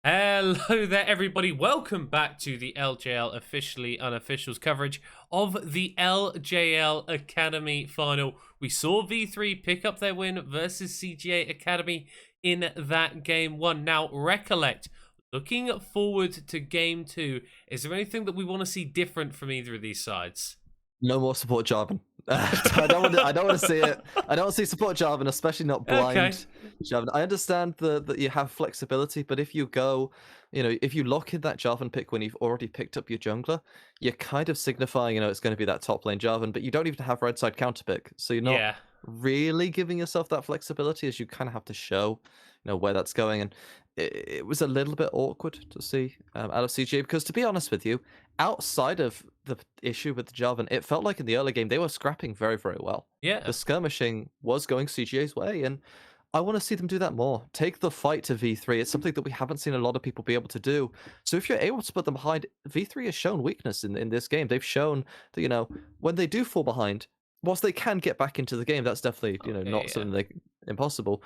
Hello there, everybody. Welcome back to the LJL Officially Unofficials coverage of the LJL Academy final. We saw V3 pick up their win versus CGA Academy in that game one. Now, recollect, looking forward to game two, is there anything that we want to see different from either of these sides? No more support Jarvan. I don't want to see it. I don't want to see support Jarvan, especially not blind Jarvan. I understand that you have flexibility, but if you go, if you lock in that Jarvan pick when you've already picked up your jungler, you're kind of signifying, it's going to be that top lane Jarvan, but you don't even have red side counter pick, so you're not really giving yourself that flexibility, as you kind of have to show, where that's going. And it was a little bit awkward to see out of CGA, because to be honest with you, outside of the issue with the Jarvan, it felt like in the early game they were scrapping very, very well. Yeah. The skirmishing was going CGA's way, and I want to see them do that more. Take the fight to V3. It's something that we haven't seen a lot of people be able to do. So if you're able to put them behind, V3 has shown weakness in this game. They've shown that, when they do fall behind, whilst they can get back into the game, that's definitely, not something impossible.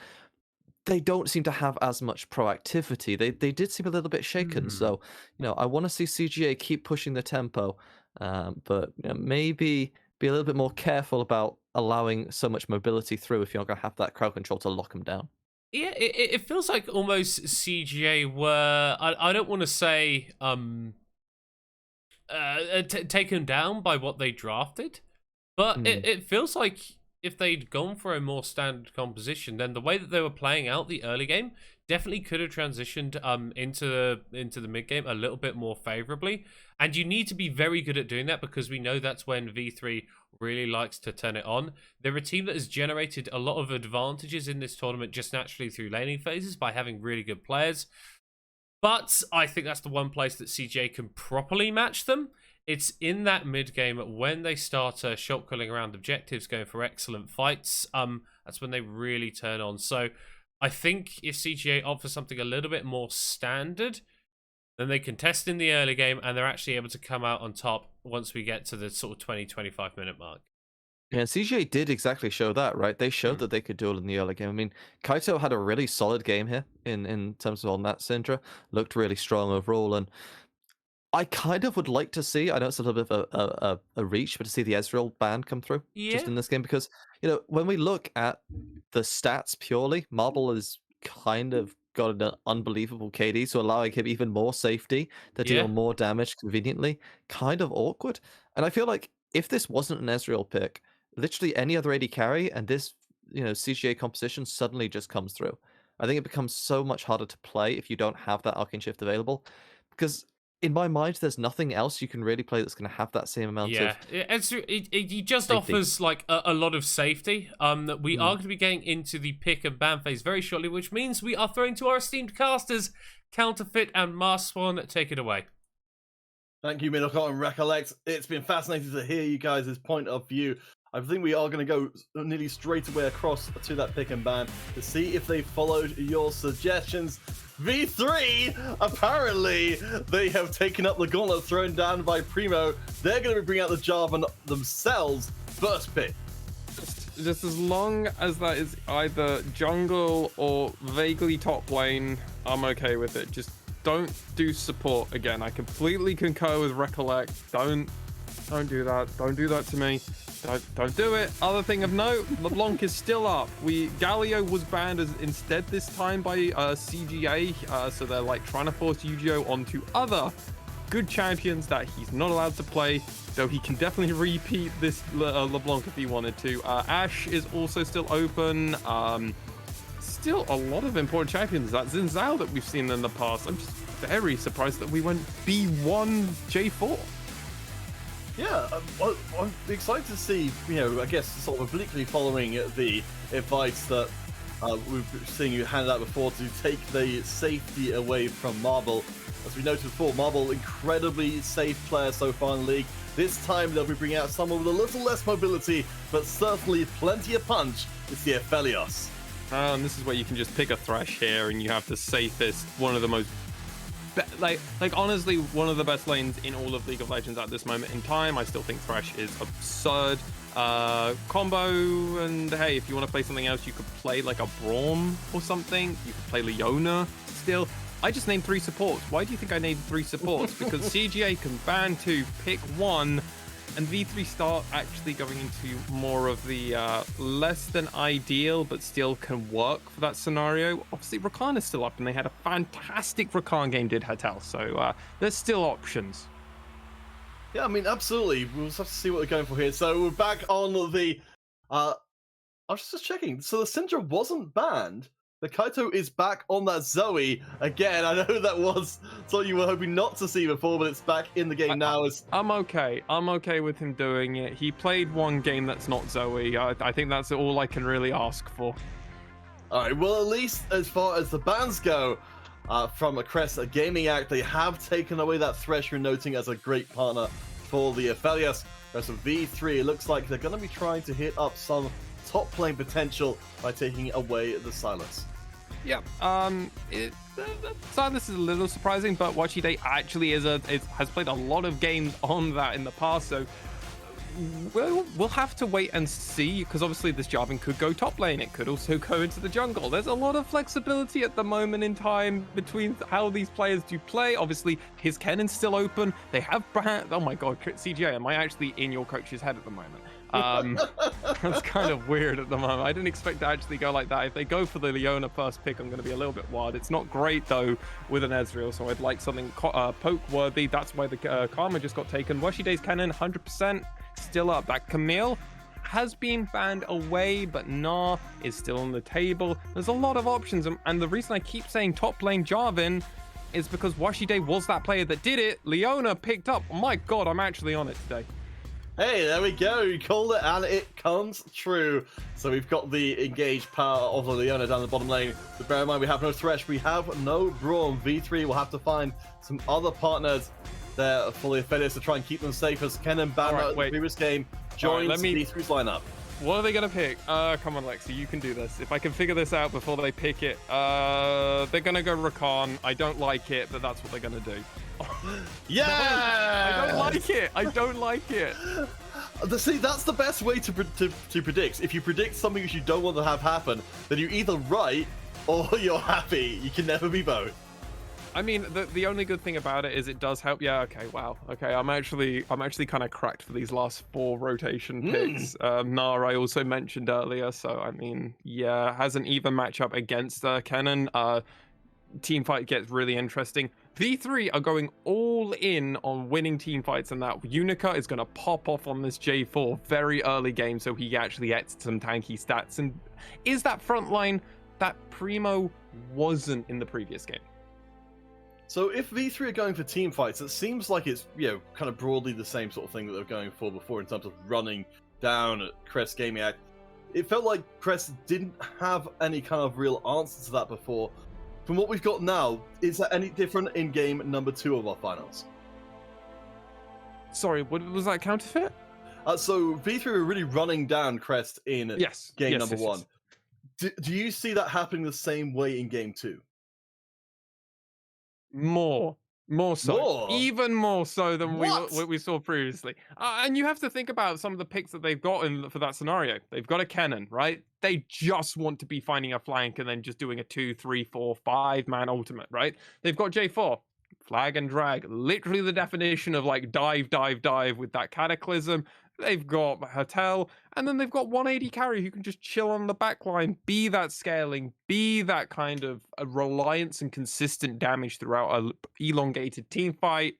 They don't seem to have as much proactivity. They did seem a little bit shaken. So, I want to see CGA keep pushing the tempo, but maybe be a little bit more careful about allowing so much mobility through if you're not going to have that crowd control to lock them down. Yeah, it feels like almost CGA were, I don't want to say taken down by what they drafted, but it feels like if they'd gone for a more standard composition, then the way that they were playing out the early game definitely could have transitioned into the mid game a little bit more favorably. And you need to be very good at doing that, because we know that's when V3 really likes to turn it on. They're a team that has generated a lot of advantages in this tournament just naturally through laning phases by having really good players. But I think that's the one place that CJ can properly match them. It's in that mid game when they start shot calling around objectives, going for excellent fights. That's when they really turn on. So I think if CGA opt for something a little bit more standard, then they can test in the early game, and they're actually able to come out on top once we get to the sort of 20-25 minute mark. Yeah, CGA did exactly show that, right? They showed that they could do it in the early game. I mean, Kaito had a really solid game here in terms of on that Syndra. Looked really strong overall, and I kind of would like to see, I know it's a little bit of a reach, but to see the Ezreal ban come through just in this game, because, when we look at the stats purely, Marble has kind of got an unbelievable KD, so allowing him even more safety to deal more damage conveniently, kind of awkward. And I feel like if this wasn't an Ezreal pick, literally any other AD carry, and this, CGA composition suddenly just comes through. I think it becomes so much harder to play if you don't have that Arcane Shift available, because in my mind, there's nothing else you can really play that's going to have that same amount of... He just safety. Offers like a lot of safety. We are going to be getting into the pick and ban phase very shortly, which means we are throwing to our esteemed casters, Counterfeit and Marswan. Take it away. Thank you, Middlecott and Recollect. It's been fascinating to hear you guys' point of view. I think we are going to go nearly straight away across to that pick and ban to see if they followed your suggestions. V3, apparently, they have taken up the gauntlet thrown down by Primo. They're going to be bringing out the Jarvan themselves. First pick. Just as long as that is either jungle or vaguely top lane, I'm okay with it. Just don't do support again. I completely concur with Recollect. Don't do that. Don't do that to me. Don't do it. Other thing of note, LeBlanc is still up. Galio was banned instead this time by CGA, so they're like trying to force Yu-Gi-Oh onto other good champions that he's not allowed to play, though he can definitely repeat this LeBlanc if he wanted to. Ashe is also still open. Still a lot of important champions. That Xin Zhao that we've seen in the past. I'm just very surprised that we went B1 J4. Yeah, I'm excited to see, I guess sort of obliquely following the advice that we've seen you handed out before to take the safety away from Marble. As we noted before, Marble, incredibly safe player so far in the league. This time they'll be bringing out someone with a little less mobility, but certainly plenty of punch. It's the Aphelios. And this is where you can just pick a Thresh here and you have the safest, one of the most like honestly one of the best lanes in all of League of Legends at this moment in time. I still think Thresh is absurd combo, and hey, if you want to play something else, you could play like a Braum or something. You could play Leona still. I just named 3 supports. Why do you think I named 3 supports? Because CGA can ban 2, pick 1, and V3 start actually going into more of the less than ideal, but still can work for that scenario. Obviously, Rakan is still up, and they had a fantastic Rakan game, did Hatel. So there's still options. Yeah, I mean, absolutely. We'll just have to see what they're going for here. So we're back on the... I was just checking. So the Syndra wasn't banned. The Kaito is back on that Zoe again. I know that was something you were hoping not to see before, but it's back in the game now. I'm okay. I'm okay with him doing it. He played one game that's not Zoe. I think that's all I can really ask for. All right. Well, at least as far as the bans go, from a Crest, a gaming act, they have taken away that Thresh you're noting as a great partner for the Aphelios. Whereas for V3, it looks like they're going to be trying to hit up some top lane potential by taking away the Silas. Yeah, Silas is a little surprising, but Washide actually has played a lot of games on that in the past, so we'll have to wait and see, because obviously this Jarvan could go top lane, it could also go into the jungle. There's a lot of flexibility at the moment in time between how these players do play. Obviously, his Kennen's still open. They have oh my god, CGA, am I actually in your coach's head at the moment? That's kind of weird at the moment. I didn't expect to actually go like that. If they go for the Leona first pick, I'm going to be a little bit wild. It's not great though with an Ezreal, so I'd like something poke worthy. That's why the Karma just got taken. Washide's Kennen 100% still up. That Camille has been banned away, but Gnar is still on the table. There's a lot of options, and the reason I keep saying top lane Jarvan is because Washide was that player that did it. Leona picked up. Oh my god, I'm actually on it today. Hey, there we go. You called it, and it comes true. So we've got the engaged power of the Leona down the bottom lane. But bear in mind, we have no Thresh. We have no Braum. V3 will have to find some other partners there for the Aphelios to try and keep them safe, as Kennen Banner in the previous game joins V3's lineup. What are they going to pick? Come on, Lexi, you can do this. If I can figure this out before they pick it. They're going to go Rakan. I don't like it, but that's what they're going to do. Yeah! I don't like it. I don't like it. See, that's the best way to predict. If you predict something which you don't want to have happen, then you're either right or you're happy. You can never be both. I mean, the only good thing about it is it does help. Yeah, okay, wow. Okay, I'm actually kind of cracked for these last 4 rotation picks. Gnar I also mentioned earlier, so I mean, yeah, has an even matchup against Kennen. Team fight gets really interesting. V3 are going all in on winning team fights, and that Unica is going to pop off on this J4 very early game, so he actually gets some tanky stats. And is that front line that Primo wasn't in the previous game? So if V3 are going for team fights, it seems like it's, kind of broadly the same sort of thing that they were going for before in terms of running down at Crest Gaming Act. It felt like Crest didn't have any kind of real answer to that before. From what we've got now, is that any different in game number 2 of our finals? Sorry, what was that counterfeit? So V3 were really running down Crest in game number 1. Yes. Do you see that happening the same way in game 2? More so, even more so than we saw previously. And you have to think about some of the picks that they've got for that scenario. They've got a Kennen, right? They just want to be finding a flank and then just doing a 2, 3, 4, 5-man ultimate, right? They've got J4, flag and drag, literally the definition of like dive with that Cataclysm. They've got Hatel, and then they've got 180 carry who can just chill on the backline, be that scaling, be that kind of a reliance and consistent damage throughout a elongated team fight.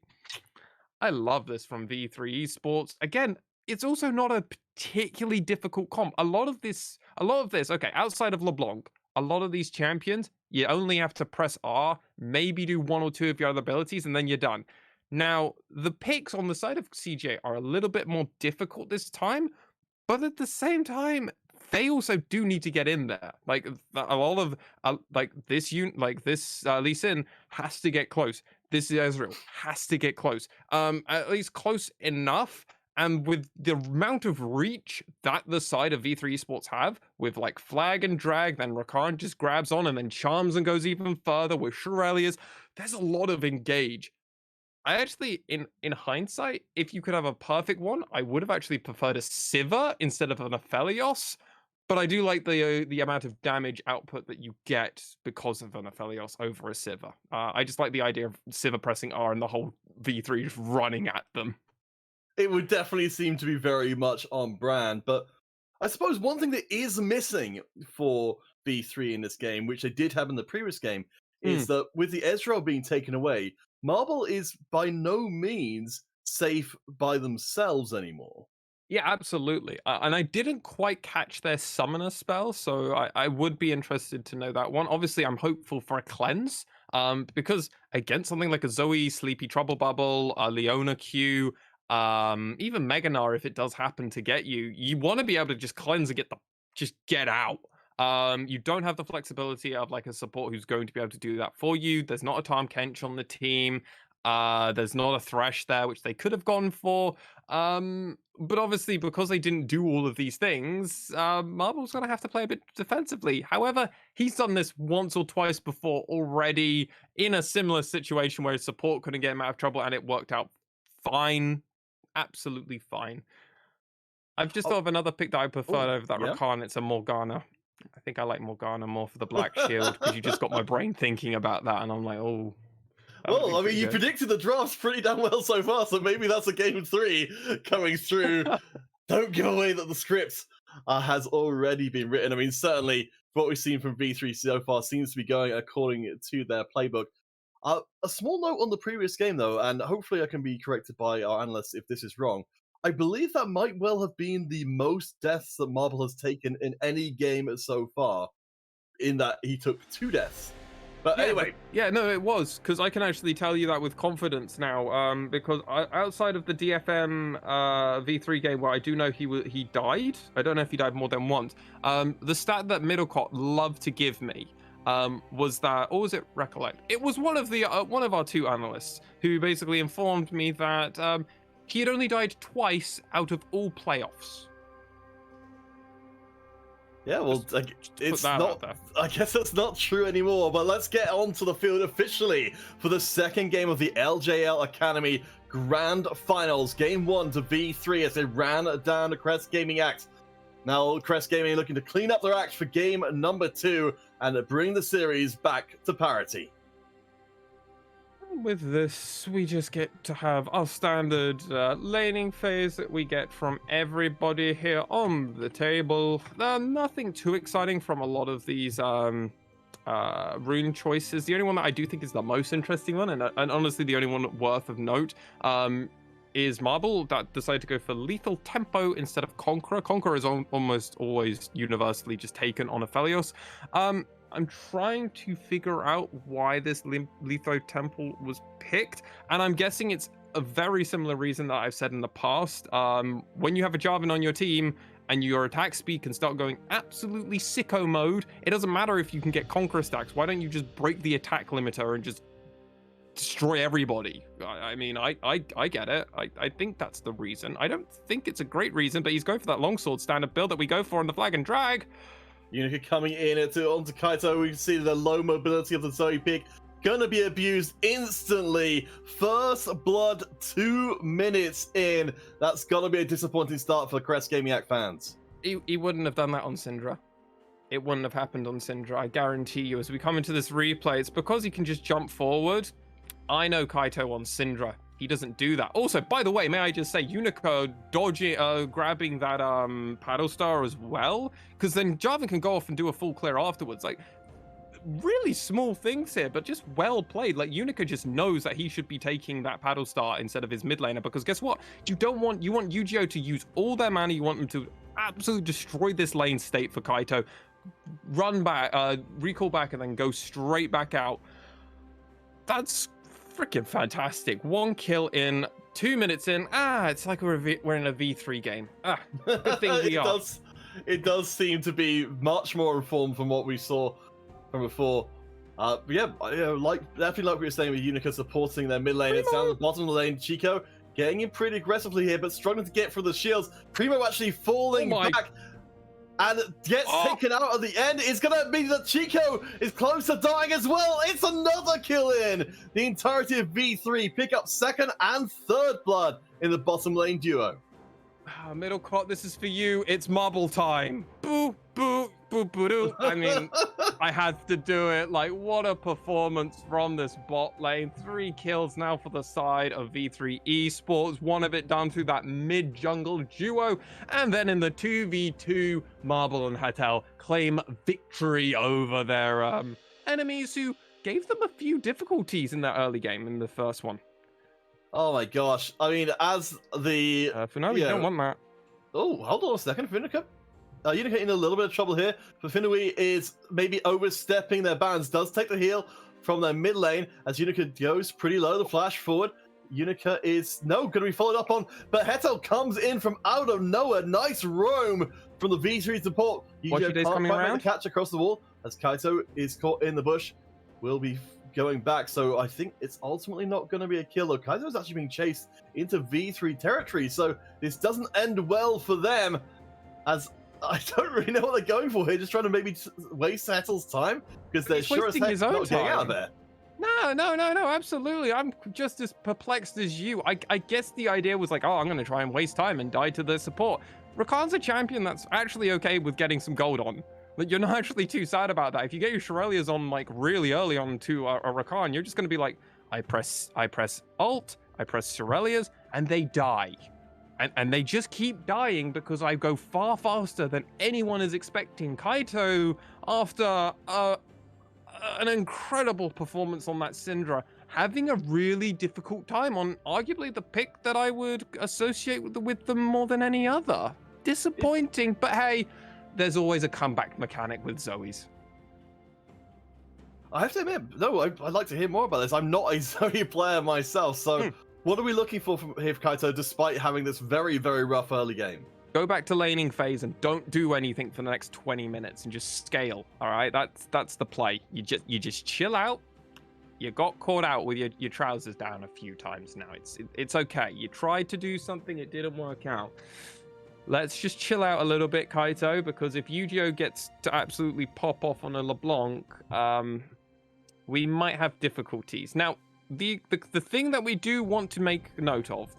I love this from V3 Esports. Again, it's also not a particularly difficult comp. A lot of this, okay, outside of LeBlanc, a lot of these champions, you only have to press R, maybe do 1 or 2 of your other abilities, and then you're done. Now, the picks on the side of CJ are a little bit more difficult this time, but at the same time, they also do need to get in there. Like a lot of this Lee Sin has to get close. This Ezreal has to get close. At least close enough. And with the amount of reach that the side of V3 Esports have, with like flag and drag, then Rakan just grabs on and then charms and goes even further with Shurelias, there's a lot of engage. I actually, in hindsight, if you could have a perfect one, I would have actually preferred a Sivir instead of an Aphelios. But I do like the amount of damage output that you get because of an Aphelios over a Sivir. I just like the idea of Sivir pressing R and the whole V3 just running at them. It would definitely seem to be very much on brand, but I suppose one thing that is missing for V3 in this game, which they did have in the previous game, is that with the Ezreal being taken away, Marble is by no means safe by themselves anymore. Yeah, absolutely. And I didn't quite catch their summoner spell, so I would be interested to know that one. Obviously, I'm hopeful for a cleanse, because against something like a Zoe, Sleepy Trouble Bubble, a Leona Q, even Meganar, if it does happen to get you, you want to be able to just cleanse and just get out. You don't have the flexibility of like a support who's going to be able to do that for you. There's not a Tahm Kench on the team. There's not a Thresh there, which they could have gone for. But obviously, because they didn't do all of these things, Marble's going to have to play a bit defensively. However, he's done this once or twice before already in a similar situation where his support couldn't get him out of trouble, and it worked out fine. Absolutely fine. I've just thought of another pick that I preferred over that Rakan. It's a Morgana. I think I like Morgana more for the Black Shield because you just got my brain thinking about that, and I'm like, oh. Well, I mean, you predicted the drafts pretty damn well so far, so maybe that's a game 3 coming through. Don't give away that the script has already been written. I mean, certainly what we've seen from V3 so far seems to be going according to their playbook. A small note on the previous game, though, and hopefully I can be corrected by our analysts if this is wrong. I believe that might well have been the most deaths that Marble has taken in any game so far, in that he took 2 deaths. But anyway. No, it was, because I can actually tell you that with confidence now, because outside of the DFM V3 game where I do know he died, I don't know if he died more than once, the stat that Middlecott loved to give me was that, or was it Recollect? It was one of our 2 analysts who basically informed me that he had only died twice out of all playoffs. Yeah, well, it's not. I guess that's not true anymore. But let's get onto the field officially for the second game of the LJL Academy Grand Finals. Game 1 to V3 as they ran down the Crest Gaming Act. Now, Crest Gaming looking to clean up their act for game number 2 and bring the series back to parity. With this, we just get to have our standard laning phase that we get from everybody here on the table. Nothing too exciting from a lot of these rune choices. The only one that I do think is the most interesting one, and honestly the only one worth of note, is Marble that decided to go for Lethal Tempo instead of Conqueror. Conqueror is almost always universally just taken on Aphelios. I'm trying to figure out why this Lethal Temple was picked, and I'm guessing it's a very similar reason that I've said in the past. When you have a Jarvan on your team and your attack speed can start going absolutely sicko mode, it doesn't matter if you can get Conqueror stacks. Why don't you just break the attack limiter and just destroy everybody? I mean, I get it. I think that's the reason. I don't think it's a great reason, but he's going for that longsword standard build that we go for on the Flag and Drag. Unica coming in onto Kaito. We can see the low mobility of the Zoe pick. Gonna be abused instantly. First blood 2 minutes in. That's gonna be a disappointing start for the Crest Gaming Act fans. He wouldn't have done that on Syndra. It wouldn't have happened on Syndra. I guarantee you, as we come into this replay, it's because he can just jump forward. I know Kaito on Syndra. He doesn't do that. Also, by the way, may I just say, Unico dodging, grabbing that paddle star as well, because then Jarvan can go off and do a full clear afterwards. Like, really small things here, but just well played. Like, Unico just knows that he should be taking that paddle star instead of his mid laner, because guess what? You want UGO to use all their mana. You want them to absolutely destroy this lane state for Kaito. Run back, recall back, and then go straight back out. That's freaking fantastic. 1 kill in 2 minutes in. It's like we're in a V3 game. Good thing we are. It does seem to be much more informed from what we saw from before. Definitely like we were saying with Unica supporting their mid lane. It's down the bottom of the lane. Chico getting in pretty aggressively here, but struggling to get through the shields. Primo actually falling back and gets taken out at the end. It's going to be that Chico is close to dying as well. It's another kill in. The entirety of V3 pick up 2nd and 3rd blood in the bottom lane duo. Middlecott, this is for you. It's Marble time. Boo, boo. I mean, I had to do it. Like, what a performance from this bot lane. 3 kills now for the side of V3 Esports. One of it done through that mid-jungle duo. And then in the 2v2, Marble and Hatel claim victory over their enemies who gave them a few difficulties in that early game in the first one. Oh my gosh. I mean, as the... For now, we don't want that. Oh, hold on a second, Finica. Unica in a little bit of trouble here, but Finui is maybe overstepping their bounds. Does take the heal from their mid lane as Unica goes pretty low. The flash forward. Unica is going to be followed up on, but Hetel comes in from out of nowhere. Nice roam from the V3 support. Watch days coming around. The catch across the wall as Kaito is caught in the bush. Will be going back, so I think it's ultimately not going to be a kill. Though Kaito is actually being chased into V3 territory, so this doesn't end well for them. As I don't really know what they're going for here. Just trying to maybe waste Hetel's time because they're sure as heck not getting out of there. No, absolutely. I'm just as perplexed as you. I guess the idea was like, oh, I'm going to try and waste time and die to the support. Rakan's a champion that's actually okay with getting some gold on. Like, you're not actually too sad about that. If you get your Shirelias on like really early on to a Rakan, you're just going to be like, I press ult, I press Shirelias, and they die. And they just keep dying because I go far faster than anyone is expecting. Kaito, after an incredible performance on that Syndra, having a really difficult time on arguably the pick that I would associate with them more than any other. Disappointing, but hey, there's always a comeback mechanic with Zoe's. I have to admit, no, I'd like to hear more about this. I'm not a Zoe player myself, so... What are we looking for from here, Kaito, despite having this very, very rough early game? Go back to laning phase and don't do anything for the next 20 minutes and just scale. All right, that's the play. You just chill out. You got caught out with your trousers down a few times now. It's okay. You tried to do something, it didn't work out. Let's just chill out a little bit, Kaito, because if Yu-Gi-Oh gets to absolutely pop off on a LeBlanc, we might have difficulties. Now, the thing that we do want to make note of,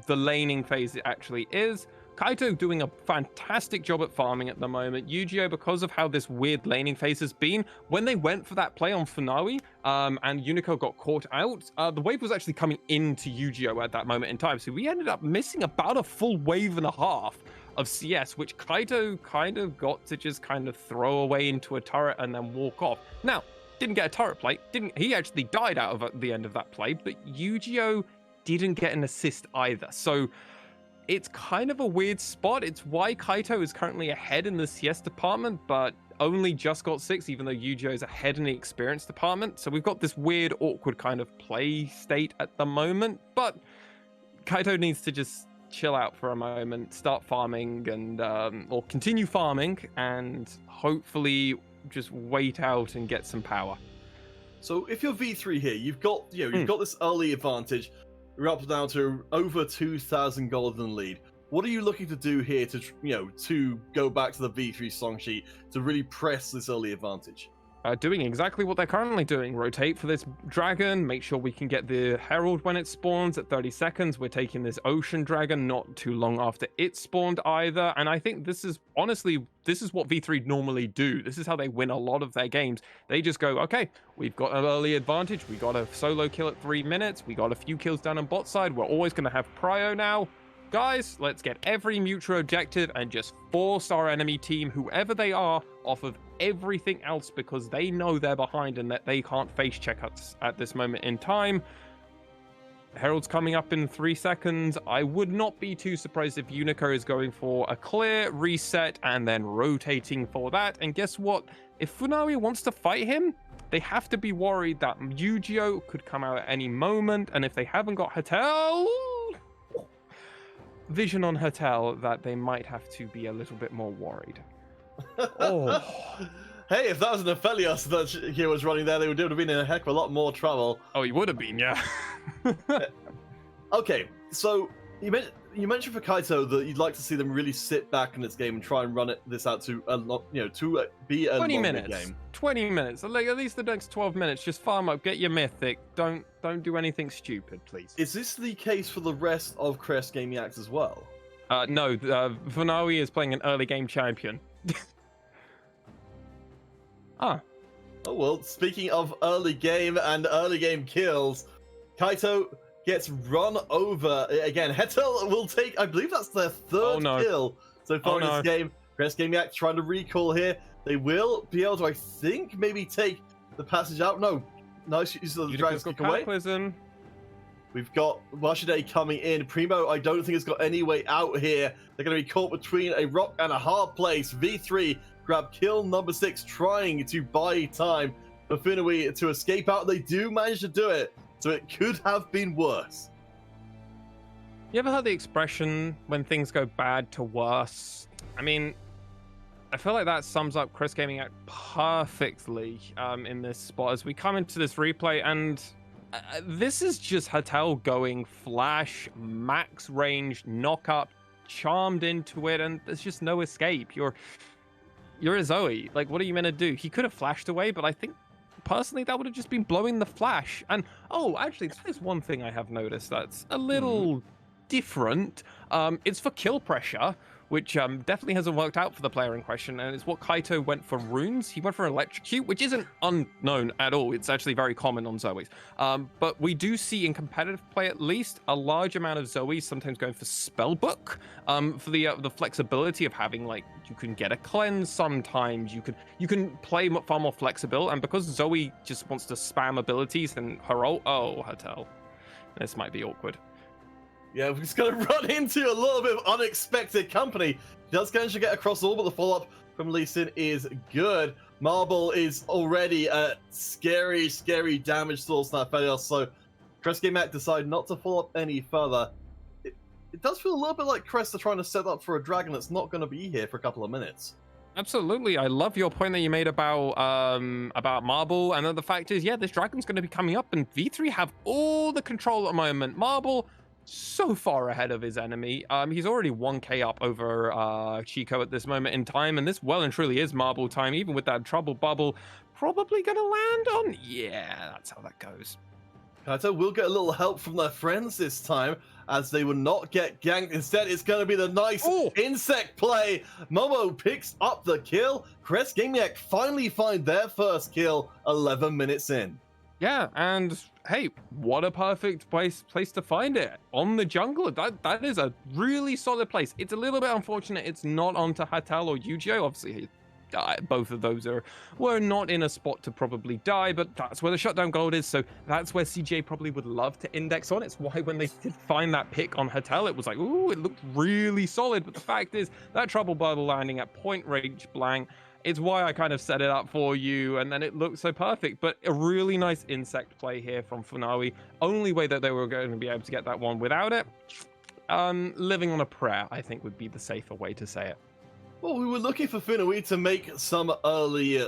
the laning phase it actually is, Kaito doing a fantastic job at farming at the moment. Yu-Gi-Oh, because of how this weird laning phase has been, when they went for that play on Funawi, and Unico got caught out, the wave was actually coming into Yu-Gi-Oh at that moment in time, so we ended up missing about a full wave and a half of CS, which Kaito kind of got to just kind of throw away into a turret and then walk off. Now, didn't get a turret play, he actually died out of at the end of that play, but Yu-Gi-Oh didn't get an assist either. So it's kind of a weird spot. It's why Kaito is currently ahead in the CS department, but only just got 6, even though Yu-Gi-Oh is ahead in the experience department. So we've got this weird, awkward kind of play state at the moment, but Kaito needs to just chill out for a moment, start farming and or continue farming, and hopefully just wait out and get some power. So if you're V3 here, you've got you've got this early advantage. You're up now to over 2,000 golden lead. What are you looking to do here to to go back to the V3 song sheet to really press this early advantage? Doing exactly what they're currently doing. Rotate for this dragon, make sure we can get the herald when it spawns at 30 seconds. We're taking this ocean dragon not too long after it spawned either. And I think this is, honestly, this is what V3 normally do. This is how they win a lot of their games. They just go, okay, we've got an early advantage. We got a solo kill at 3 minutes. We got a few kills done on bot side. We're always going to have prio now. Guys, let's get every mutual objective and just force our enemy team, whoever they are, off of everything else because they know they're behind and that they can't face check us at this moment in time. Herald's coming up in 3 seconds. I would not be too surprised if Unico is going for a clear reset and then rotating for that. And guess what? If Funawi wants to fight him, they have to be worried that Yu-Gi-Oh could come out at any moment. And if they haven't got Hatel, vision on Hatel, that they might have to be a little bit more worried. Oh. Hey, if that was an Aphelios that he was running there, they would have been in a heck of a lot more trouble. Oh, he would have been, yeah. Okay, so you mentioned for Kaito that you'd like to see them really sit back in this game and try and run this out to a lot, to be a 20 longer minutes. game. 20 minutes. Like, at least the next 12 minutes. Just farm up, get your mythic. Don't do anything stupid, please. Is this the case for the rest of Crest Gaming Acts as well? No, Funawi is playing an early game champion. Ah. Oh, well, speaking of early game and early game kills, Kaito gets run over again. Hetel will take, I believe that's their third kill so far in this game. Crest Gamiac trying to recall here. They will be able to, I think, maybe take the passage out. No, nice use of the Dragon's Kick away. We've got Washide coming in. Primo, I don't think has got any way out here. They're going to be caught between a rock and a hard place. V3 grab kill number 6, trying to buy time for Funui to escape out. They do manage to do it, so it could have been worse. You ever heard the expression, when things go bad to worse? I mean, I feel like that sums up Crest Gaming Act perfectly in this spot as we come into this replay, and this is just Hetel going flash, max range, knock up, charmed into it, and there's just no escape. You're a Zoe. Like, what are you meant to do? He could have flashed away, but I think personally that would have just been blowing the flash. And oh, actually, there's one thing I have noticed that's a little different. It's for kill pressure, which definitely hasn't worked out for the player in question, and it's what Kaito went for runes. He went for Electrocute, which isn't unknown at all. It's actually very common on Zoes. But we do see in competitive play, at least, a large amount of Zoes sometimes going for Spellbook, for the flexibility of having, like, you can get a cleanse sometimes, you can play far more flexible, and because Zoe just wants to spam abilities and her ult, Hetel, this might be awkward. Yeah, we're just going to run into a little bit of unexpected company. Does manage to get across all, but the follow-up from Lee Sin is good. Marble is already a scary, scary damage source now, Felios, so Crest Gamiac decide not to follow up any further. It does feel a little bit like Crest are trying to set up for a dragon that's not going to be here for a couple of minutes. Absolutely. I love your point that you made about Marble, and then the fact is, yeah, this dragon's going to be coming up, and V3 have all the control at the moment. Marble so far ahead of his enemy. He's already 1k up over Chico at this moment in time, and this well and truly is Marble time, even with that trouble bubble probably gonna land on. Yeah, that's how that goes. Kaito will get a little help from their friends this time, as they will not get ganked. Instead, it's going to be the nice insect play. Momo picks up the kill. Crest Gamiac finally find their first kill 11 minutes in. Yeah, and hey, what a perfect place to find it. On the jungle. That is a really solid place. It's a little bit unfortunate it's not onto Hetel or Yu-Gi-Oh! Obviously, both of those were not in a spot to probably die, but that's where the shutdown gold is, so that's where CJ probably would love to index on. It's why when they did find that pick on Hetel, it was like, ooh, it looked really solid, but the fact is, that trouble bubble landing at point range blank, it's why I kind of set it up for you, and then it looked so perfect. But a really nice insect play here from Funui. Only way that they were going to be able to get that one without it, living on a prayer, I think would be the safer way to say it. Well, we were looking for Funui to make some early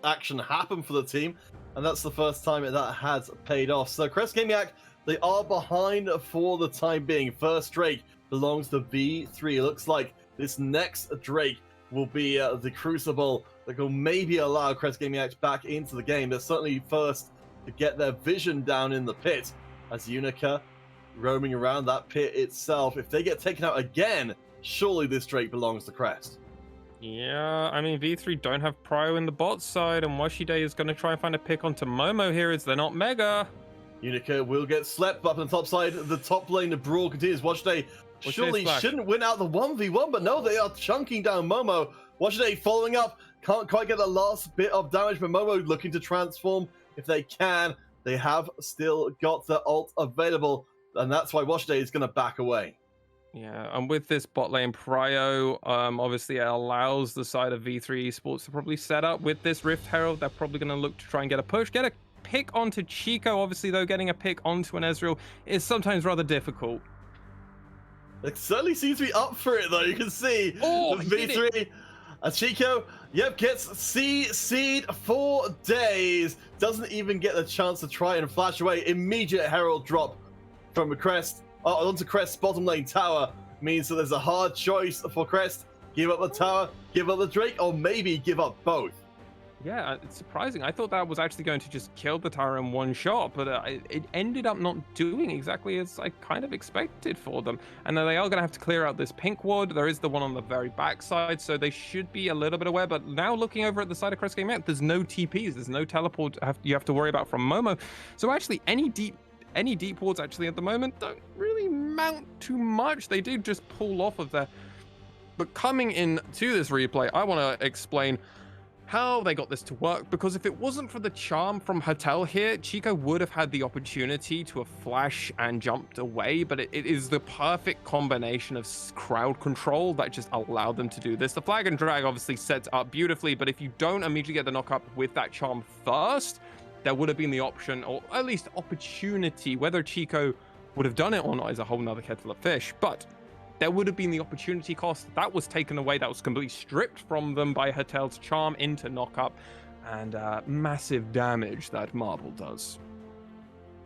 action happen for the team, and that's the first time that has paid off. So Crest Gamiac, they are behind for the time being. First Drake belongs to V3. It looks like this next Drake will be the Crucible that will maybe allow Crest Gamiac back into the game. They're certainly first to get their vision down in the pit, as Unica roaming around that pit itself. If they get taken out again, surely this Drake belongs to Crest. Yeah, I mean, V3 don't have Prio in the bot side, and Washide is going to try and find a pick onto Momo here as they're not Mega. Unica will get slept up on the top side. The top lane, the brawl continues. Washide surely shouldn't win out the 1v1, but no, they are chunking down Momo. Washide following up, can't quite get the last bit of damage, but Momo looking to transform if they can. They have still got the ult available, and that's why Washide is going to back away. Yeah, and with this bot lane Prio, obviously it allows the side of V3 Esports to probably set up with this Rift Herald. They're probably going to look to try and get a push, get a pick onto Chico. Obviously, though, getting a pick onto an Ezreal is sometimes rather difficult. It certainly seems to be up for it, though. You can see V3. Chico, yep, gets C-Seed for days. Doesn't even get the chance to try and flash away. Immediate Herald drop from Crest onto Crest's bottom lane tower. Means that there's a hard choice for Crest. Give up the tower, give up the Drake, or maybe give up both. Yeah, it's surprising. I thought that was actually going to just kill the tower in one shot, but it ended up not doing exactly as I kind of expected for them. And then they are going to have to clear out this pink ward. There is the one on the very back side, so they should be a little bit aware. But now looking over at the side of Crest Gaming, there's no TPs, there's no teleport you have to worry about from Momo. So actually, any deep wards actually at the moment don't really mount too much. They do just pull off of there. But coming into this replay, I want to explain how they got this to work, because if it wasn't for the charm from Hotel here, Chico would have had the opportunity to have flashed and jumped away, but it is the perfect combination of crowd control that just allowed them to do this. The flag and drag obviously sets up beautifully, but if you don't immediately get the knock up with that charm first, there would have been the option, or at least opportunity. Whether Chico would have done it or not is a whole nother kettle of fish, but there would have been the opportunity cost. That was taken away. That was completely stripped from them by Hotel's charm into knockup, and massive damage that Marble does.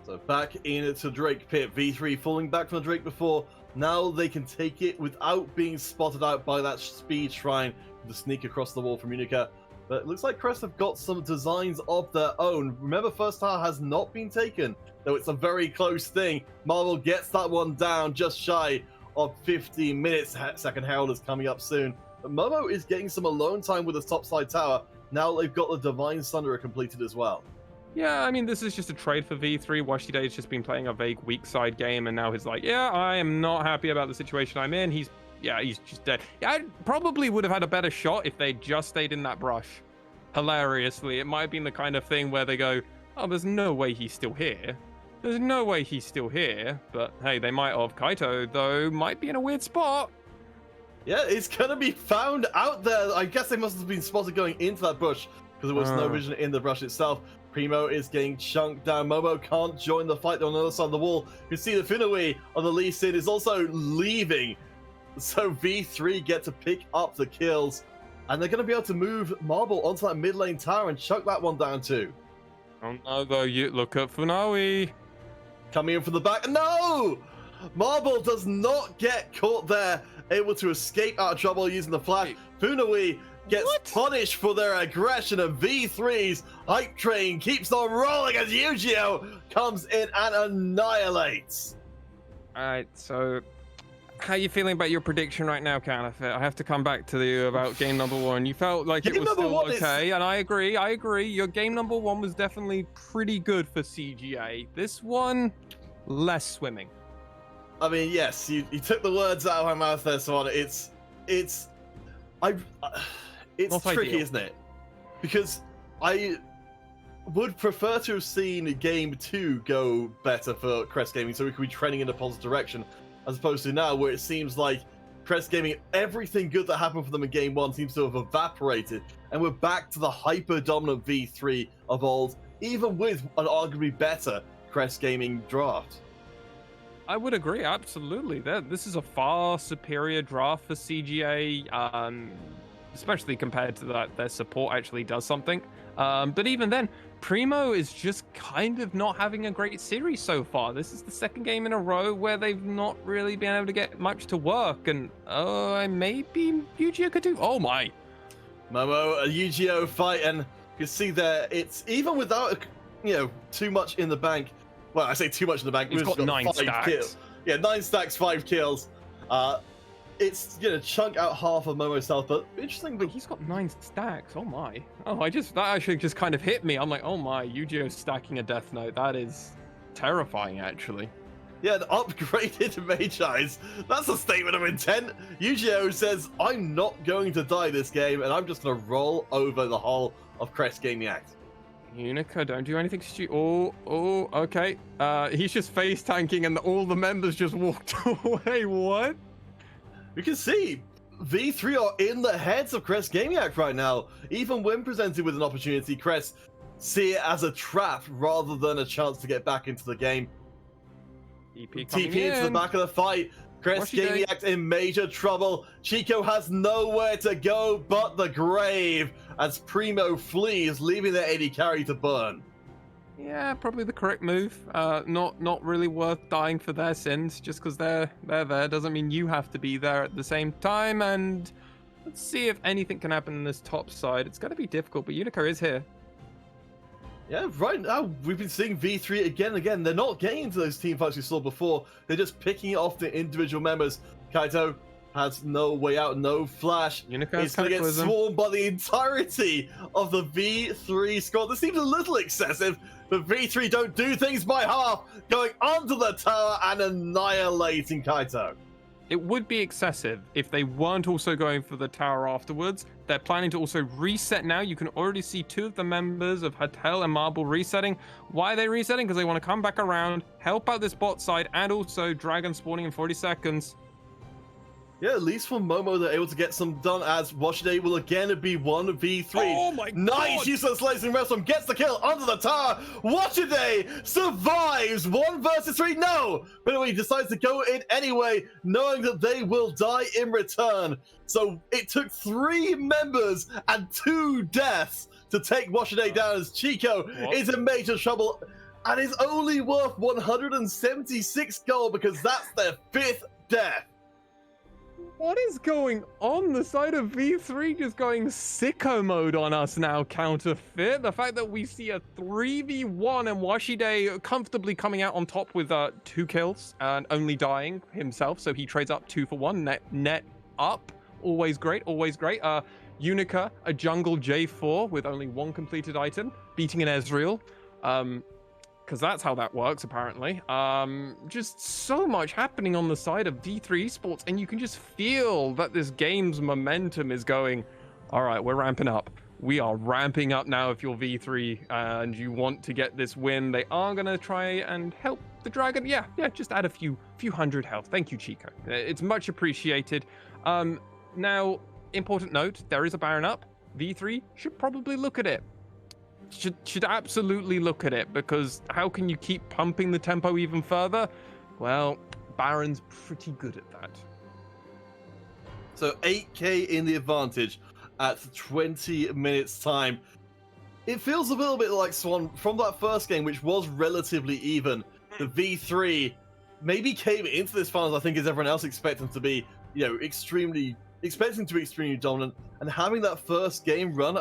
So back into Drake Pit. V3 falling back from the Drake before. Now they can take it without being spotted out by that speed shrine with the sneak across the wall from Unica. But it looks like Crest have got some designs of their own. Remember, first tower has not been taken, though it's a very close thing. Marble gets that one down just shy of 15 minutes. Second Herald is coming up soon. But Momo is getting some alone time with his topside tower. Now they've got the Divine Sunderer completed as well. Yeah, I mean, this is just a trade for V3. Washide has just been playing a vague weak side game, and now he's like, yeah, I am not happy about the situation I'm in. He's just dead. I probably would have had a better shot if they just stayed in that brush. Hilariously, it might have been the kind of thing where they go, oh, there's no way he's still here. There's no way he's still here, but hey, they might have. Kaito, though, might be in a weird spot. Yeah, it's going to be found out there. I guess they must have been spotted going into that bush because there was no vision in the brush itself. Primo is getting chunked down. Momo can't join the fight on the other side of the wall. You see the Finaway on the Lee Sin is also leaving. So V3 get to pick up the kills, and they're going to be able to move Marble onto that mid lane tower and chuck that one down too. Oh no, though, you look at Funawi. Coming in from the back. No! Marble does not get caught there, able to escape out of trouble using the flash. Funawi gets punished for their aggression, and V3's hype train keeps on rolling as Yu-Gi-Oh! Comes in and annihilates. Alright, so how are you feeling about your prediction right now, Counterfeit? I have to come back to you about game number one. You felt like it was still okay, and I agree. Your game number one was definitely pretty good for CGA. This one, less swimming. I mean, yes, you took the words out of my mouth there, Swan. It's tricky, ideal, isn't it? Because I would prefer to have seen game two go better for Crest Gaming, so we could be trending in a positive direction, as opposed to now where it seems like Crest Gaming, everything good that happened for them in game one seems to have evaporated, and we're back to the hyper dominant V3 of old, even with an arguably better Crest Gaming draft. I would agree, absolutely. This is a far superior draft for CGA, especially compared to that. Their support actually does something. But even then, Primo is just kind of not having a great series so far. This is the second game in a row where they've not really been able to get much to work. And maybe Yu-Gi-Oh could do. Oh my. Momo, a Yu-Gi-Oh fight, and you can see there, it's even without, too much in the bank. Well, I say too much in the bank. He's got 9 stacks. Kills. Yeah, 9 stacks, 5 kills. It's gonna chunk out half of Momo's health, but interesting. Wait, he's got 9 stacks. Oh my. Oh, that actually just kind of hit me. I'm like, oh my, Yu-Gi-Oh stacking a Death Note. That is terrifying, actually. Yeah, an upgraded Mage Eyes. That's a statement of intent. Yu-Gi-Oh says, I'm not going to die this game, and I'm just gonna roll over the whole of Crest Gaming Act. Unica, don't do anything stupid. Oh, okay. He's just face tanking, and all the members just walked away. What? You can see V3 are in the heads of Crest Gaming Act right now. Even when presented with an opportunity, Crest see it as a trap rather than a chance to get back into the game. TP into the back of the fight. Crest Gaming Act in major trouble. Chico has nowhere to go but the grave as Primo flees, leaving their AD carry to burn. Yeah, probably the correct move. Not really worth dying for their sins. Just because they're there doesn't mean you have to be there at the same time. And Let's see if anything can happen in this top side. It's going to be difficult, but Unica is here. Yeah, right now we've been seeing V3 again and again. They're not getting into those team fights we saw before. They're just picking it off the individual members. Kaito has no way out, no flash. Unica He's going to get swarmed by the entirety of the V3 squad. This seems a little excessive, but V3 don't do things by half, going onto the tower and annihilating Kaito. It would be excessive if they weren't also going for the tower afterwards. They're planning to also reset now. You can already see 2 of the members of Hatel and Marble resetting. Why are they resetting? Because they want to come back around, help out this bot side, and also Dragon spawning in 40 seconds. Yeah, at least for Momo, they're able to get some done as Washington will again be 1v3. Oh my nice God. use of the slicing wrestling, gets the kill onto the tower. Washington survives 1 versus 3. No, but he decides to go in anyway, knowing that they will die in return. So it took 3 members and 2 deaths to take Washington down, as Chico is in major trouble and is only worth 176 gold because that's their 5th death. What is going on? The side of V3 just going sicko mode on us now, Counterfeit. The fact that we see a 3v1 and Washide comfortably coming out on top with 2 kills and only dying himself. So he trades up 2 for 1, net up. Always great, always great. Unica, a jungle J4 with only 1 completed item, beating an Ezreal. Because that's how that works, apparently. Just so much happening on the side of V3 Esports, and you can just feel that this game's momentum is going, all right, we're ramping up. We are ramping up now if you're V3 and you want to get this win. They are going to try and help the Dragon. Yeah, just add a few hundred health. Thank you, Chico. It's much appreciated. Now, important note, there is a Baron up. V3 should probably look at it. Should absolutely look at it, because how can you keep pumping the tempo even further? Well, Baron's pretty good at that. So 8k in the advantage at 20 minutes time. It feels a little bit like Swan from that first game, which was relatively even. The V3 maybe came into this finals, I think, as everyone else expected to be, expecting to be extremely dominant, and having that first game ran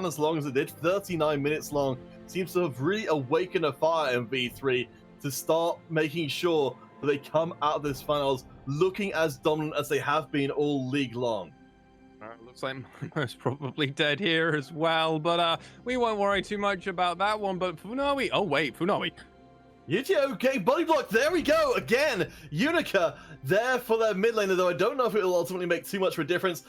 as long as it did, 39 minutes long, seems to have really awakened a fire in V3 to start making sure that they come out of this finals looking as dominant as they have been all league long. Looks like Momo's probably dead here as well, but we won't worry too much about that one. But Funawi, oh wait, Funawi. Okay, body block, there we go, again, Unica there for their mid laner, though I don't know if it will ultimately make too much of a difference.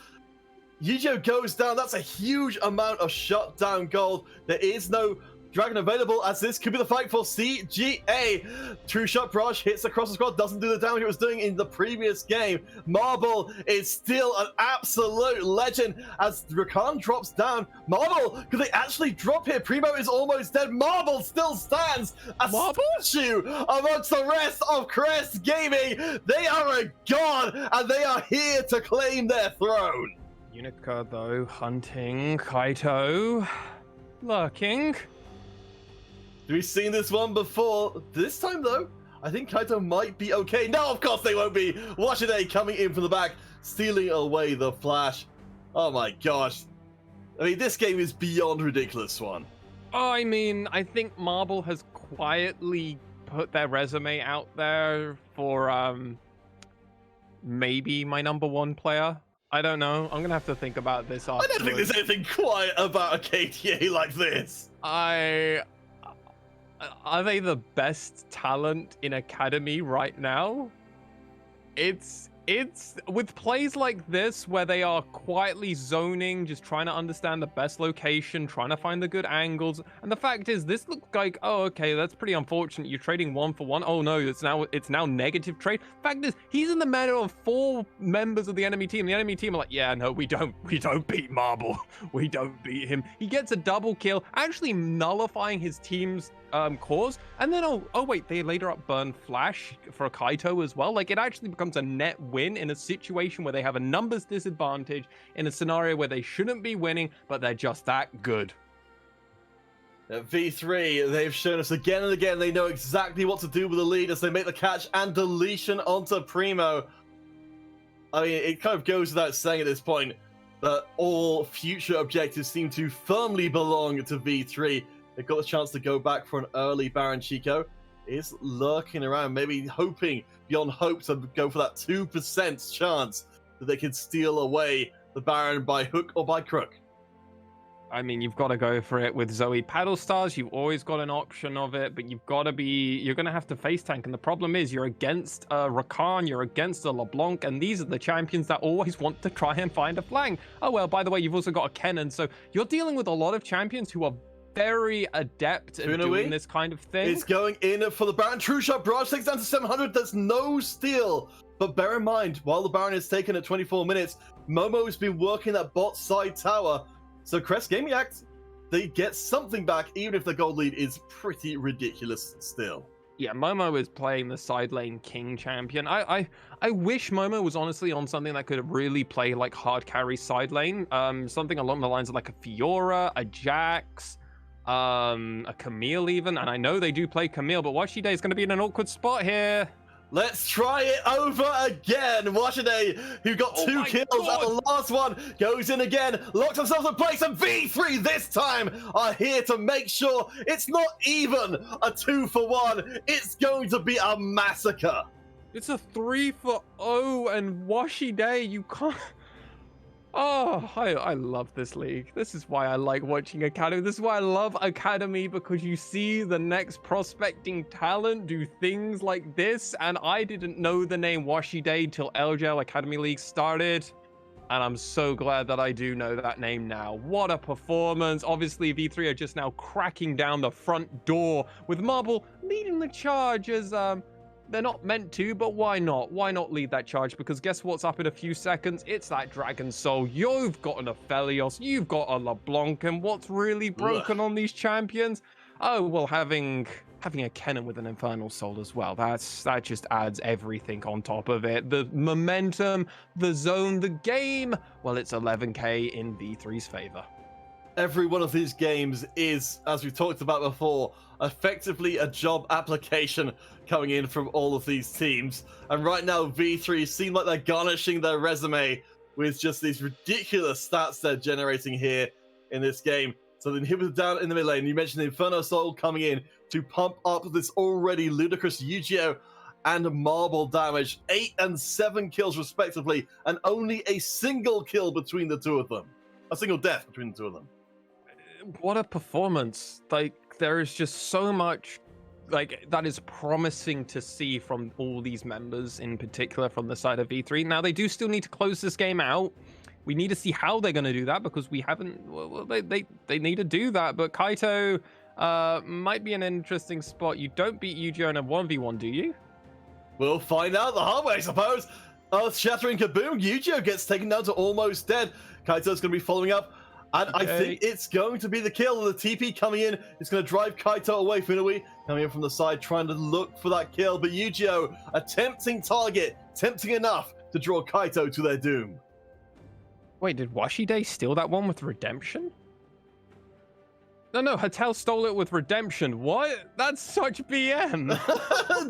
Yujio goes down, that's a huge amount of shutdown gold. There is no Dragon available, as this could be the fight for CGA. True Shot Barrage hits across the squad, doesn't do the damage it was doing in the previous game. Marble is still an absolute legend as Rakan drops down. Marble, could they actually drop here? Primo is almost dead. Marble still stands a statue amongst the rest of Crest Gaming. They are a god, and they are here to claim their throne. Unica, though, hunting. Kaito, lurking. We've seen this one before. This time, though, I think Kaito might be okay. No, of course they won't be. Washide coming in from the back, stealing away the flash. Oh my gosh. I mean, this game is beyond ridiculous, Swan. Oh, I mean, I think Marble has quietly put their resume out there for maybe my #1 player. I don't know. I'm gonna have to think about this afterwards. I don't think there's anything quiet about a KTA like this. Are they the best talent in Academy right now? It's with plays like this where they are quietly zoning, just trying to understand the best location, trying to find the good angles. And the fact is, this looks like, oh, okay, that's pretty unfortunate. You're trading 1 for 1. Oh no, it's now negative trade. Fact is, he's in the middle of 4 members of the enemy team. The enemy team are like, yeah, no, we don't beat Marble. We don't beat him. He gets a double kill, actually nullifying his team's cause. And then oh wait, they later up burn flash for a Kaito as well. Like, it actually becomes a net win in a situation where they have a numbers disadvantage, in a scenario where they shouldn't be winning, but they're just that good. At V3, they've shown us again and again they know exactly what to do with the lead as they make the catch and deletion onto Primo. I mean, it kind of goes without saying at this point, that all future objectives seem to firmly belong to V3. They've got a chance to go back for an early Baron. Chico is lurking around, maybe hoping beyond hope to go for that 2% chance that they can steal away the Baron by hook or by crook. I mean, you've got to go for it with Zoe Paddle Stars. You've always got an option of it, but you've got to you're going to have to face tank. And the problem is you're against Rakan, you're against a LeBlanc, and these are the champions that always want to try and find a flank. Oh, well, by the way, you've also got a Kennen. So you're dealing with a lot of champions who are very adept at doing this kind of thing. It's going in for the Baron. True Shot Barrage takes down to 700. There's no steal. But bear in mind, while the Baron is taken at 24 minutes, Momo's been working that bot side tower. So Crest Gaming Act, they get something back, even if the gold lead is pretty ridiculous still. Yeah, Momo is playing the side lane king champion. I wish Momo was honestly on something that could really play like hard carry side lane. Something along the lines of like a Fiora, a Jax, a Camille even. And I know they do play Camille, but Washide is going to be in an awkward spot here. Let's try it over again. Washide, who got 2 kills at the last one, goes in again, locks themselves in place, and V3 this time are here to make sure it's not even a 2-for-1. It's going to be a massacre. It's a 3-for-0, and Washide, you can't... Oh, I love this league. This is why I like watching Academy. This is why I love Academy, because you see the next prospecting talent do things like this, and I didn't know the name Washide till LJL Academy League started, and I'm so glad that I do know that name now. What a performance. Obviously, V3 are just now cracking down the front door, with Marble leading the charge as... They're not meant to, but why not? Why not lead that charge? Because guess what's up in a few seconds? It's that Dragon Soul. You've got an Aphelios. You've got a LeBlanc. And what's really broken on these champions? Oh, well, having a Kennen with an Infernal Soul as well. That just adds everything on top of it. The momentum, the zone, the game. Well, it's 11k in V3's favor. Every one of these games is, as we've talked about before, effectively a job application coming in from all of these teams. And right now, V3 seem like they're garnishing their resume with just these ridiculous stats they're generating here in this game. So the inhibitor down in the mid lane. You mentioned the Inferno Soul coming in to pump up this already ludicrous Yu-Gi-Oh! And Marble damage. 8 and 7 kills respectively, and only a single kill between the two of them. A single death between the two of them. What a performance. Like, there is just so much that is promising to see from all these members, in particular from the side of V3. Now, they do still need to close this game out. We need to see how they're going to do that, because we haven't... Well, they need to do that, but Kaito might be an interesting spot. You don't beat Yu-Gi-Oh! In a 1v1, do you? We'll find out the hard way, I suppose. Earth-shattering kaboom. Yu-Gi-Oh! Gets taken down to almost dead. Kaito's going to be following up. And I think it's going to be the kill. The TP coming in is going to drive Kaito away. Funui coming in from the side, trying to look for that kill. But Yu-Gi-Oh! A tempting target, tempting enough to draw Kaito to their doom. Wait, did Washide steal that one with Redemption? No, Hatel stole it with Redemption. What? That's such BM.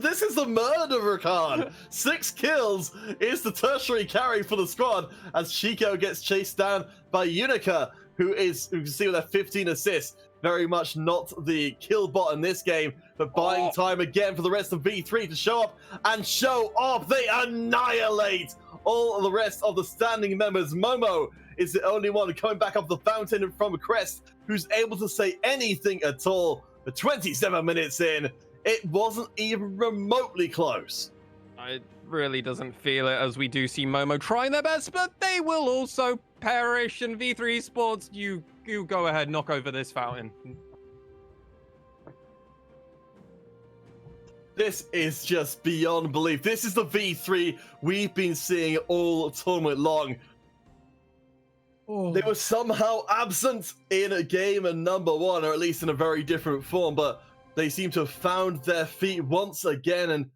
This is the murder, Rakan. 6 kills is the tertiary carry for the squad as Chico gets chased down by Unica, who can see with their 15 assists. Very much not the kill bot in this game, but buying time again for the rest of V3 to show up and show off. They annihilate all the rest of the standing members. Momo is the only one coming back up the fountain from Crest who's able to say anything at all. But 27 minutes in, it wasn't even remotely close. It really doesn't feel it, as we do see Momo trying their best, but they will also perish. And V3 Esports, you go ahead, knock over this fountain. This is just beyond belief. This is the V3 we've been seeing all tournament long. They were somehow absent in a game and number one, or at least in a very different form, but they seem to have found their feet once again. And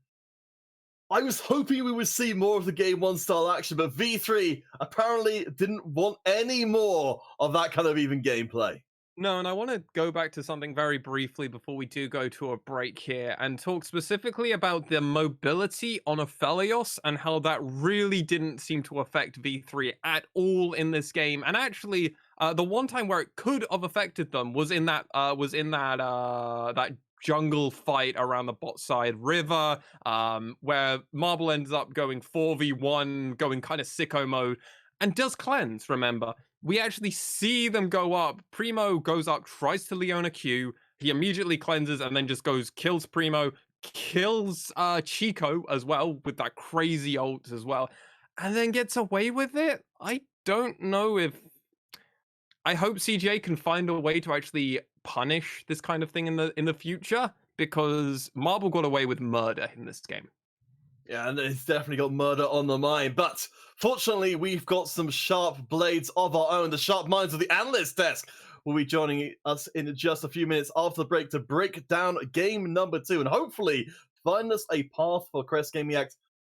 I was hoping we would see more of the game one style action, but V3 apparently didn't want any more of that kind of even gameplay. No, and I want to go back to something very briefly before we do go to a break here and talk specifically about the mobility on Aphelios and how that really didn't seem to affect V3 at all in this game. And actually, the one time where it could have affected them was in that that jungle fight around the bot side river, where Marble ends up going 4v1, going kind of sicko mode, and does cleanse, remember. We actually see them go up. Primo goes up, tries to Leona Q. He immediately cleanses and then just goes, kills Primo, kills Chico as well with that crazy ult as well, and then gets away with it. I don't know if... I hope CJ can find a way to actually punish this kind of thing in the future, because Marble got away with murder in this game. Yeah, and it's definitely got murder on the mind. But fortunately, we've got some sharp blades of our own. The sharp minds of the analyst desk will be joining us in just a few minutes after the break to break down game number 2 and hopefully find us a path for Crest Gaming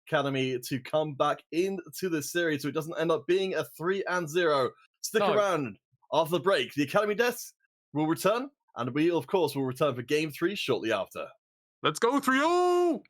Academy to come back into the series so it doesn't end up being a 3-0. Stick around after the break. The Academy desk will return, and we, of course, will return for game 3 shortly after. Let's go 3-0!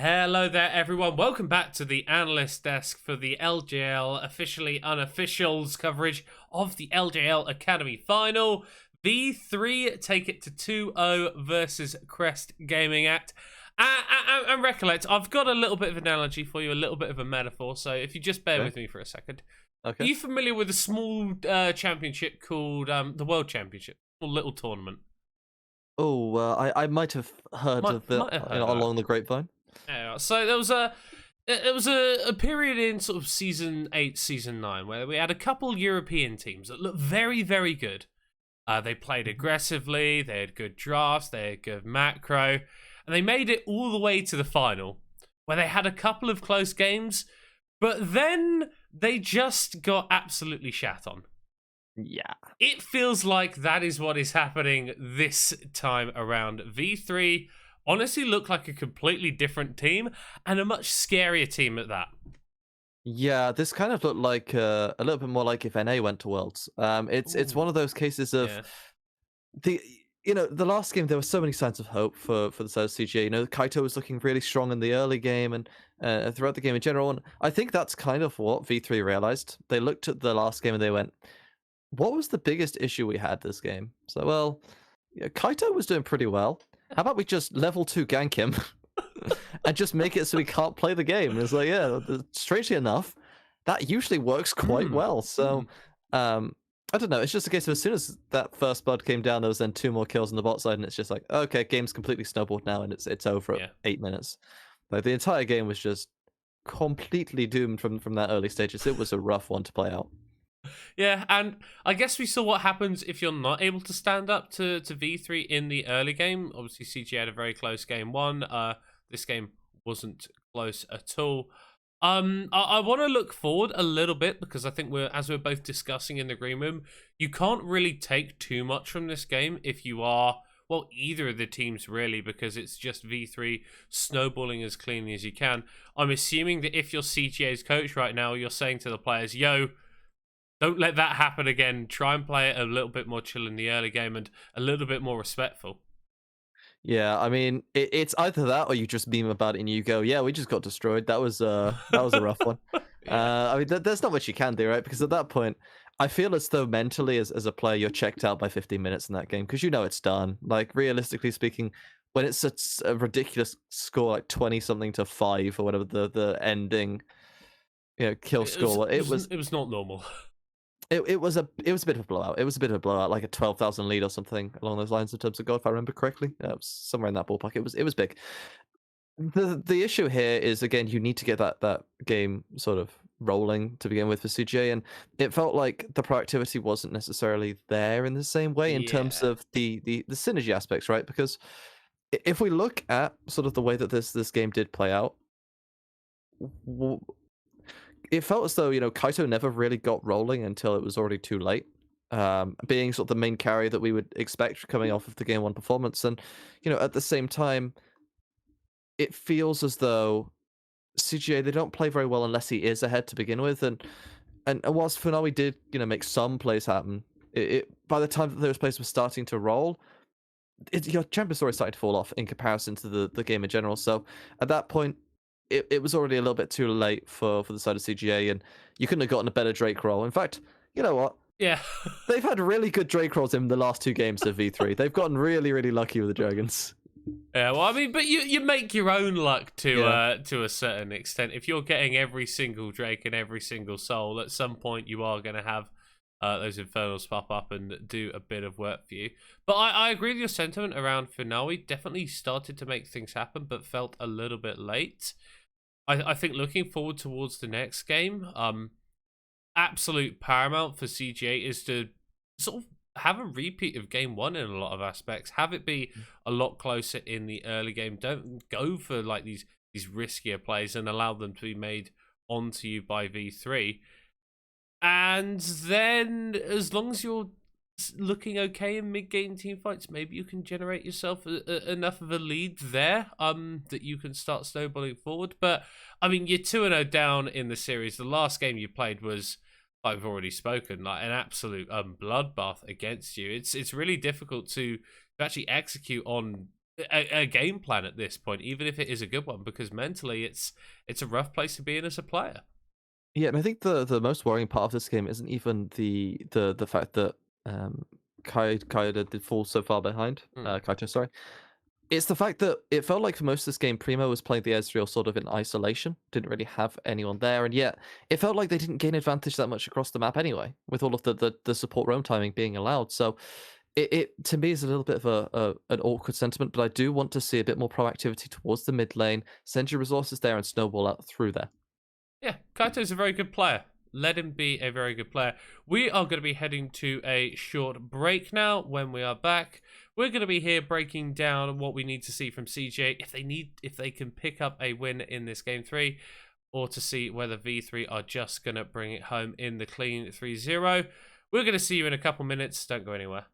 Hello there, everyone. Welcome back to the analyst desk for the LJL officially unofficials coverage of the LJL Academy final. V3 take it to 2-0 versus Crest Gaming Act. And recollect, I've got a little bit of an analogy for you, a little bit of a metaphor, so if you just bear with me for a second. Okay. Are you familiar with a small championship called the World Championship? A little tournament. Oh, I might have heard of it along the grapevine. Yeah, so there was a period in sort of season 8, season 9 where we had a couple European teams that looked very, very good. They played aggressively, they had good drafts, they had good macro, and they made it all the way to the final, where they had a couple of close games, but then they just got absolutely shat on. Yeah. It feels like that is what is happening this time around. V3 honestly look like a completely different team, and a much scarier team at that. Yeah, this kind of looked like a little bit more like if NA went to Worlds. It's one of those cases of the last game there were so many signs of hope for the side of CGA. You know, Kaito was looking really strong in the early game and throughout the game in general. And I think that's kind of what V3 realized. They looked at the last game and they went, "What was the biggest issue we had this game?" So, well, Kaito was doing pretty well. How about we just level 2 gank him and just make it so he can't play the game? And it's like, yeah, strangely enough, that usually works quite well. So, I don't know. It's just a case of as soon as that first blood came down, there was then 2 more kills on the bot side, and it's just like, okay, game's completely snowballed now, and it's over at 8 minutes. Like the entire game was just completely doomed from that early stages. It was a rough one to play out. Yeah, and I guess we saw what happens if you're not able to stand up to V3 in the early game. Obviously, CG had a very close game one. This game wasn't close at all. I want to look forward a little bit because I think as we're both discussing in the green room, you can't really take too much from this game if you are, well, either of the teams really, because it's just V3 snowballing as cleanly as you can. I'm assuming that if you're CGA's coach right now, you're saying to the players, yo, don't let that happen again. Try and play it a little bit more chill in the early game and a little bit more respectful. Yeah, I mean, it's either that or you just meme about it and you go, "Yeah, we just got destroyed. That was a rough one." Yeah. I mean, there's not much you can do, right? Because at that point, I feel as though mentally, as a player, you're checked out by 15 minutes in that game because you know it's done. Like realistically speaking, when it's a ridiculous score like 20 something to 5 or whatever the ending, kill score, It was not normal. it was a bit of a blowout. It was a bit of a blowout, like a 12,000 lead or something along those lines in terms of goal, if I remember correctly. It was somewhere in that ballpark. It was big. The issue here is again you need to get that game sort of rolling to begin with for CJ, and it felt like the proactivity wasn't necessarily there in the same way in terms Yeah. of the synergy aspects, right? Because if we look at sort of the way that this game did play out, it felt as though Kaito never really got rolling until it was already too late. Being sort of the main carry that we would expect coming off of the game one performance, and at the same time, it feels as though CGA they don't play very well unless he is ahead to begin with, and whilst Funawi did make some plays happen, by the time that those plays were starting to roll, your champion story started to fall off in comparison to the game in general. So at that point, it was already a little bit too late for the side of CGA, and you couldn't have gotten a better Drake roll. In fact, you know what? Yeah. They've had really good Drake rolls in the last 2 games of V3. They've gotten really, really lucky with the Dragons. Yeah, well, I mean, but you make your own luck to a certain extent. If you're getting every single Drake and every single soul, at some point you are going to have those Infernals pop up and do a bit of work for you. But I agree with your sentiment around Funawi. Definitely started to make things happen, but felt a little bit late. I think looking forward towards the next game, absolute paramount for CGA is to sort of have a repeat of game one in a lot of aspects. Have it be a lot closer in the early game. Don't go for like these riskier plays and allow them to be made onto you by V3. And then as long as you're looking okay in mid-game team fights, maybe you can generate yourself enough of a lead there that you can start snowballing forward. But I mean, you're 2-0 down in the series. The last game you played was, I've already spoken, like an absolute bloodbath against you. It's really difficult to actually execute on a game plan at this point, even if it is a good one, because mentally it's a rough place to be in as a player. Yeah, and I think the most worrying part of this game isn't even the fact that Kaida did fall so far behind. Kaito, sorry. It's the fact that it felt like for most of this game, Primo was playing the Ezreal sort of in isolation. Didn't really have anyone there, and yet it felt like they didn't gain advantage that much across the map anyway, with all of the support roam timing being allowed. So it to me is a little bit of an awkward sentiment, but I do want to see a bit more proactivity towards the mid lane, send your resources there and snowball out through there. Yeah, Kaito's a very good player. Let him be a very good player. We are going to be heading to a short break now. When we are back, we're going to be here breaking down what we need to see from CJ, if they can pick up a win in this game 3, or to see whether V3 are just going to bring it home in the clean 3-0. We're going to see you in a couple minutes. Don't go anywhere.